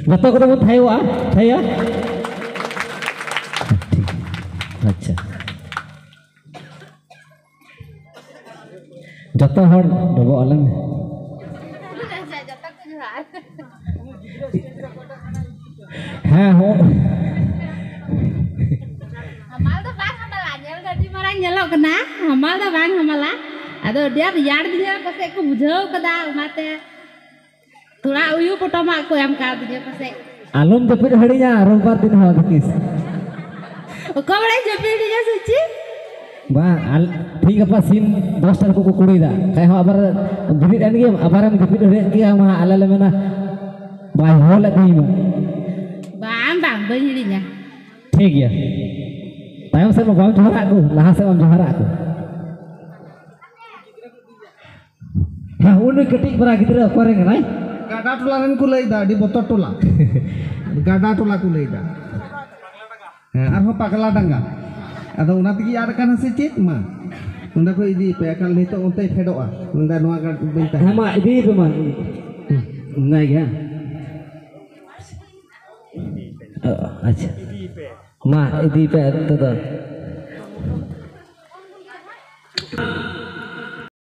Jatuh ketemu Thaiwa, Thaya. Acha. Jatuh hor dobo alam. Hah, ho. Hamal tuh bang hamala nyel gadi marang nyelok kena. Hamal tuh bang hamala. Aduh dia biar dia pasti aku bujau kada mate. Thora uyu potoma aku em ka dia pasti. Alum jepit hadinya robar din ho dikis. Kau boleh jepit dia suci? Bang, ठीक apa sin 10 tar को कुड़ी दा काय हो अबर बिबिट N game अबर हम बिबिट रे की हम आला मेना बाय हो लगी में Bang bang beli nya. ठीक है tayong से बाम जोहरा को लहा से बाम जोहरा को हां उन कटिक बरा गिदरा करे नाय गाडा टोला रन को लई दा di botor tola गाडा टोला को लई दा arho pagala danga ado una tigi ar kana se chit ma unda ko idi pe akal nito onte fedoa unda noa ga benta ma idi pe ma ngai ya अच्छा ma idi pe to